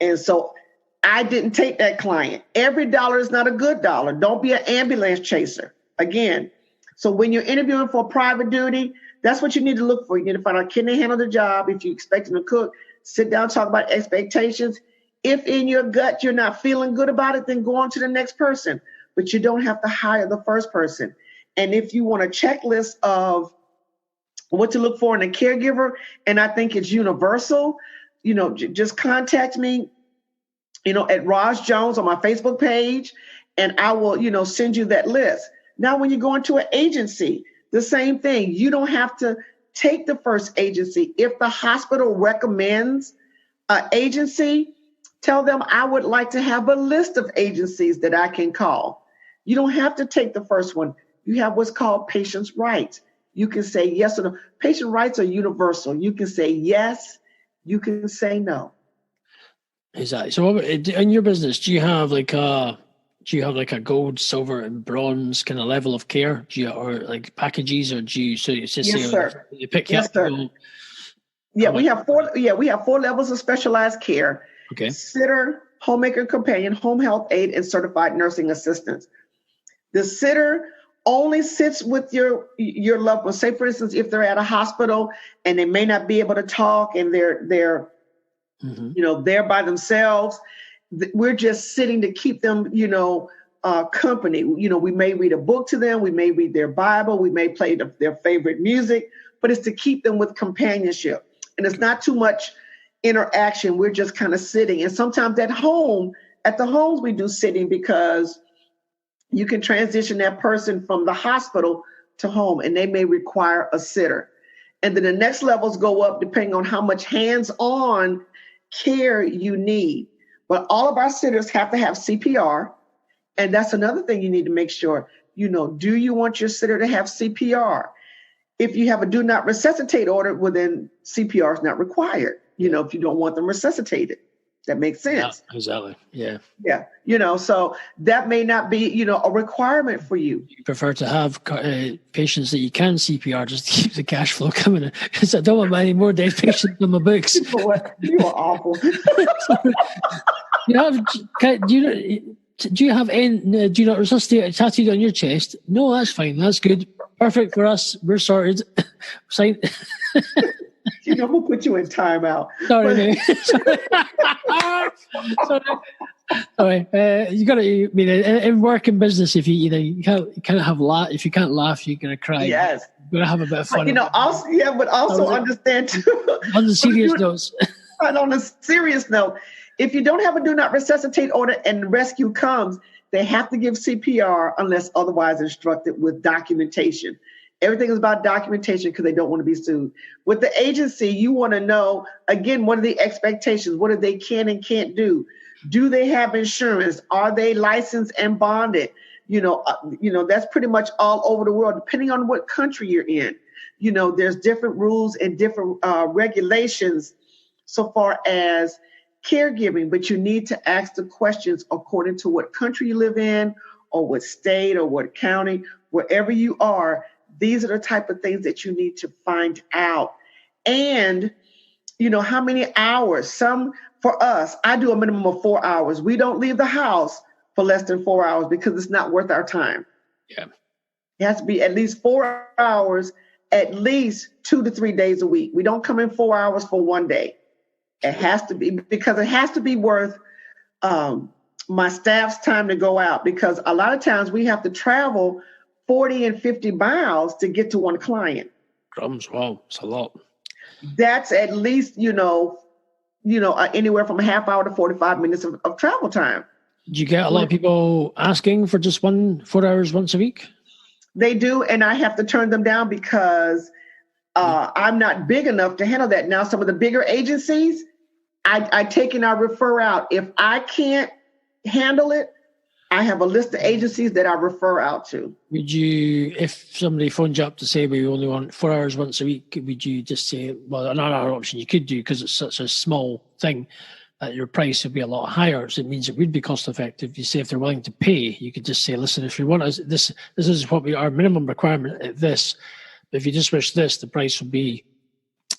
And so I didn't take that client. Every dollar is not a good dollar. Don't be an ambulance chaser. Again, so when you're interviewing for private duty, that's what you need to look for. You need to find out, can they handle the job? If you're expecting to cook, sit down, talk about expectations. If in your gut you're not feeling good about it, then go on to the next person. But you don't have to hire the first person. And if you want a checklist of what to look for in a caregiver, and I think it's universal, just contact me, at Roz Jones on my Facebook page, and I will, send you that list. Now, when you go into an agency, the same thing. You don't have to take the first agency. If the hospital recommends an agency, tell them I would like to have a list of agencies that I can call. You don't have to take the first one. You have what's called patient's rights. You can say yes or no. Patient rights are universal. You can say yes. You can say no. Exactly. So in your business, do you have like a gold, silver, and bronze kind of level of care? Do you, or like packages, or do you? So it's just yes, sir. You pick yes, up. Sir. Yeah, we have four. Yeah, we have 4 levels of specialized care. Okay. Sitter, homemaker companion, home health aide, and certified nursing assistants. The sitter only sits with your loved one. Say, for instance, if they're at a hospital and they may not be able to talk and they're there by themselves, we're just sitting to keep them, company. We may read a book to them. We may read their Bible. We may play their favorite music, but it's to keep them with companionship. And it's not too much interaction. We're just kind of sitting. And sometimes at the homes we do sitting because you can transition that person from the hospital to home, and they may require a sitter. And then the next levels go up depending on how much hands-on care you need. But all of our sitters have to have CPR. And that's another thing you need to make sure, do you want your sitter to have CPR? If you have a do not resuscitate order, well, then CPR is not required, if you don't want them resuscitated. That makes sense. Yeah, exactly. Yeah. Yeah. So that may not be, a requirement for you. You prefer to have patients that you can CPR just to keep the cash flow coming in. Because I don't want any more dead patients in my books. You are awful. Do you have any, do not resuscitate tattooed on your chest? No, that's fine. That's good. Perfect for us. We're sorted. Sign. I'm going to put you in timeout. Sorry. Sorry. You got to. In work and business, if you can't have laugh. If you can't laugh, you're going to cry. Yes. You're going to have a bit of fun. But also understand too. On the serious notes. And on a serious note, if you don't have a do not resuscitate order and rescue comes, they have to give CPR unless otherwise instructed with documentation. Everything is about documentation because they don't want to be sued. With the agency, you want to know, again, what are the expectations? What do they can and can't do? Do they have insurance? Are they licensed and bonded? That's pretty much all over the world, depending on what country you're in. There's different rules and different regulations so far as caregiving, but you need to ask the questions according to what country you live in or what state or what county, wherever you are. These are the type of things that you need to find out. And, how many hours? For us, I do a minimum of 4 hours. We don't leave the house for less than 4 hours because it's not worth our time. Yeah. It has to be at least 4 hours, at least 2 to 3 days a week. We don't come in 4 hours for one day. It has to be, because it has to be worth my staff's time to go out, because a lot of times we have to travel 40 and 50 miles to get to one client. Crumbs, wow, it's a lot. That's at least, anywhere from a half hour to 45 minutes of travel time. Do you get a lot of people asking for just 4 hours once a week? They do, and I have to turn them down because I'm not big enough to handle that. Now, some of the bigger agencies, I take and I refer out. If I can't handle it, I have a list of agencies that I refer out to. Would you, if somebody phones you up to say we only want 4 hours once a week, would you just say, well, another option you could do, because it's such a small thing, your price would be a lot higher. So it means it would be cost effective. You say if they're willing to pay, you could just say, listen, if you want us, this is what our minimum requirement at this. But if you just wish this, the price will be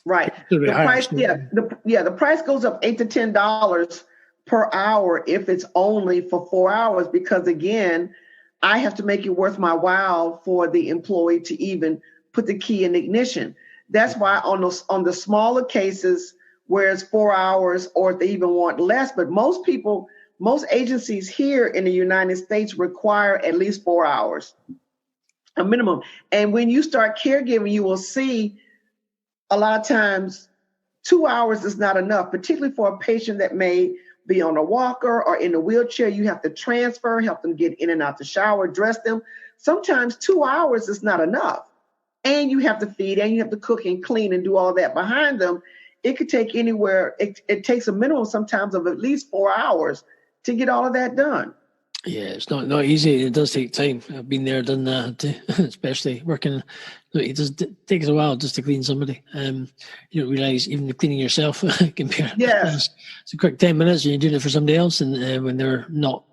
right. The price, the price goes up $8 to $10 per hour if it's only for 4 hours, because again, I have to make it worth my while for the employee to even put the key in ignition. That's why on the smaller cases where it's 4 hours, or if they even want less, but most agencies here in the United States require at least 4 hours, a minimum. And when you start caregiving, you will see a lot of times 2 hours is not enough, particularly for a patient that may be on a walker or in a wheelchair. You have to transfer, help them get in and out the shower, dress them. Sometimes 2 hours is not enough. And you have to feed, and you have to cook and clean and do all that behind them. It could take anywhere, it takes a minimum sometimes of at least 4 hours to get all of that done. Yeah, it's not easy. It does take time. I've been there, done that, especially working. It does takes a while just to clean somebody. You don't realise even cleaning yourself can be it's a quick 10 minutes and you're doing it for somebody else, and when they're not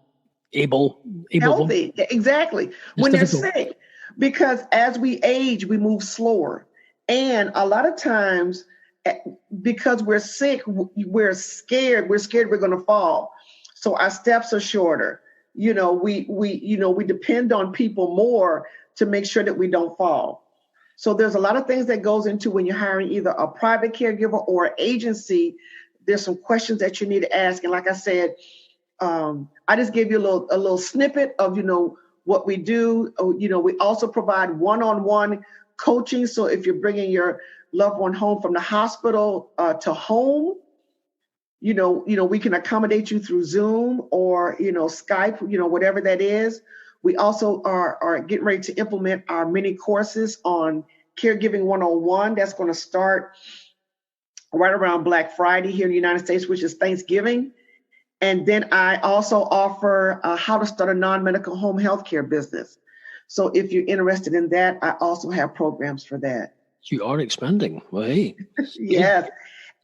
able healthy, exactly. When difficult. They're sick, because as we age, we move slower, and a lot of times because we're sick, we're scared. We're scared we're going to fall, so our steps are shorter. We depend on people more to make sure that we don't fall. So there's a lot of things that goes into when you're hiring either a private caregiver or an agency. There's some questions that you need to ask. And like I said, I just gave you a little snippet of, what we do. We also provide one-on-one coaching. So if you're bringing your loved one home from the hospital to home, we can accommodate you through Zoom or, Skype, whatever that is. We also are getting ready to implement our mini courses on Caregiving 101. That's going to start right around Black Friday here in the United States, which is Thanksgiving. And then I also offer how to start a non-medical home healthcare business. So if you're interested in that, I also have programs for that. You are expanding. Well, hey. Yes.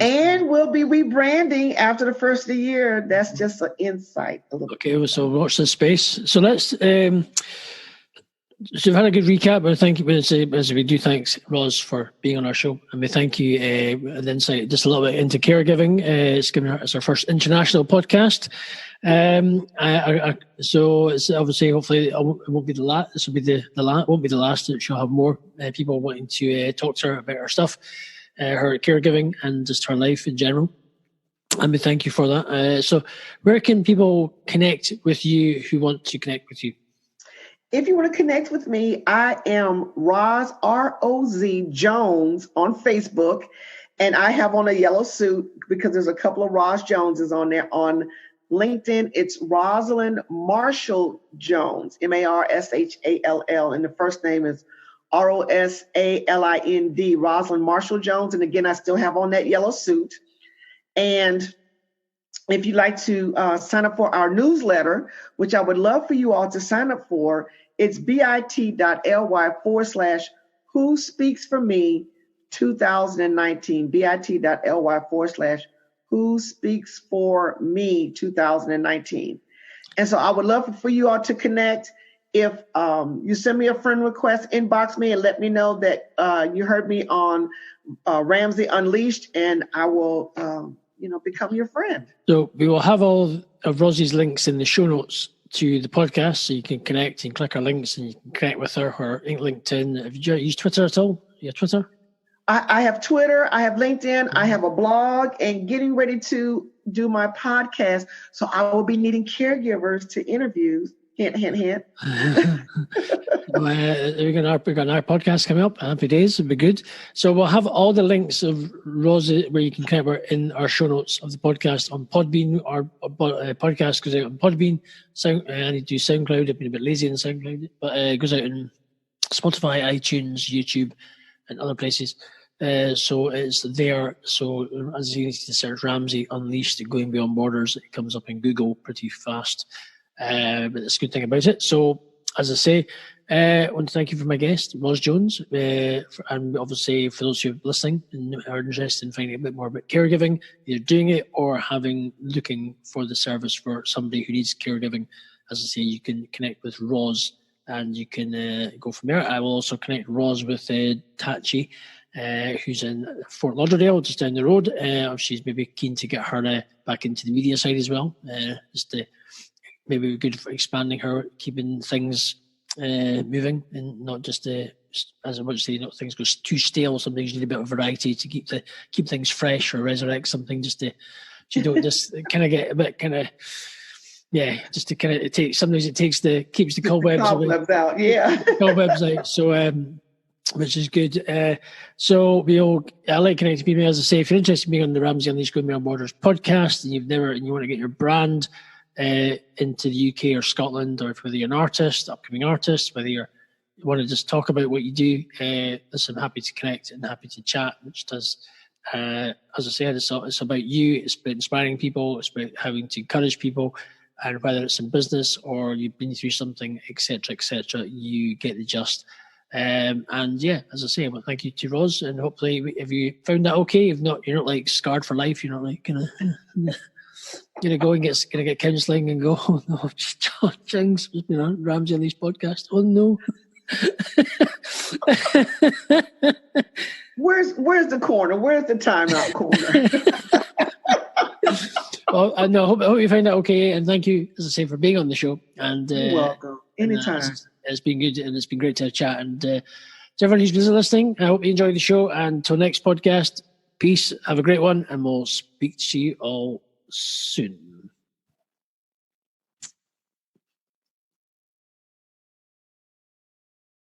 And we'll be rebranding after the first of the year. That's just an insight. Okay, so watch this space. So let's. So we've had a good recap, but thank you. As we do, thanks Roz for being on our show, and we thank you. An insight just a little bit into caregiving. It's our first international podcast. So it's obviously, hopefully, it won't be the last. This will be the last. Won't be the last. She'll have more people wanting to talk to her about her stuff. Her caregiving and just her life in general. And we thank you for that. So where can people connect with you who want to connect with you? If you want to connect with me, I am Roz, R-O-Z Jones on Facebook. And I have on a yellow suit because there's a couple of Roz Joneses on there. On LinkedIn, it's Rosalind Marshall Jones, M-A-R-S-H-A-L-L. And the first name is R-O-S-A-L-I-N-D, Rosalind Marshall Jones. And again, I still have on that yellow suit. And if you'd like to sign up for our newsletter, which I would love for you all to sign up for, it's bit.ly/Who Speaks for Me 2019, bit.ly/Who Speaks for Me 2019. And so I would love for you all to connect. If you send me a friend request, inbox me and let me know that you heard me on Ramsey Unleashed, and I will, become your friend. So we will have all of Rosie's links in the show notes to the podcast, so you can connect and click our links and you can connect with her LinkedIn. Have you used Twitter at all? You have Twitter? I have Twitter, I have LinkedIn, I have a blog, and getting ready to do my podcast. So I will be needing caregivers to interview. Hint, hint, hint. We got our podcast coming up. Happy days. It'll be good. So we'll have all the links of Rosie where you can connect her in our show notes of the podcast on Podbean. Our podcast goes out on Podbean. I need to do SoundCloud. I've been a bit lazy in SoundCloud, but it goes out on Spotify, iTunes, YouTube, and other places. So it's there. So as you need to search Ramsey Unleashed, Going Beyond Borders, it comes up in Google pretty fast. But that's a good thing about it. So as I say, I want to thank you for my guest, Ros Jones, and obviously for those who are listening and are interested in finding a bit more about caregiving, either doing it or looking for the service for somebody who needs caregiving. As I say, you can connect with Ros and you can go from there. I will also connect Ros with Tachi, who's in Fort Lauderdale, just down the road. She's maybe keen to get her back into the media side as well, just to maybe good for expanding her, keeping things moving, and not just as I would say, not things go too stale. Sometimes you need a bit of variety to keep things fresh, or resurrect something just to you don't just kind of get a bit kind of. Yeah, just to kind of sometimes it keeps the cobwebs out. Yeah, cobwebs out. So, which is good. So I like connecting people. As I say, if you're interested in being on the Ramsey Unleashed Going Beyond Borders podcast, and you want to get your brand into the UK or Scotland, or whether you're an artist, upcoming artist, whether you want to just talk about what you do, listen, I'm happy to connect and happy to chat. Which does. As I said, it's about you. It's about inspiring people. It's about having to encourage people. And whether it's in business or you've been through something, etc., you get the gist. And yeah, as I say, well, thank you to Ros, and hopefully, if you found that okay, if not, you're not like scarred for life. You're not like gonna go and get counselling and go, oh no, Jinx, Ramsey Unleashed podcast. Oh no. Where's the corner? Where's the timeout corner? Well, no, I hope you find that okay, and thank you, as I say, for being on the show. And you're welcome. Anytime. It's been good, and it's been great to chat. And to everyone who's been listening, I hope you enjoyed the show. And until next podcast, peace. Have a great one, and we'll speak to you all soon.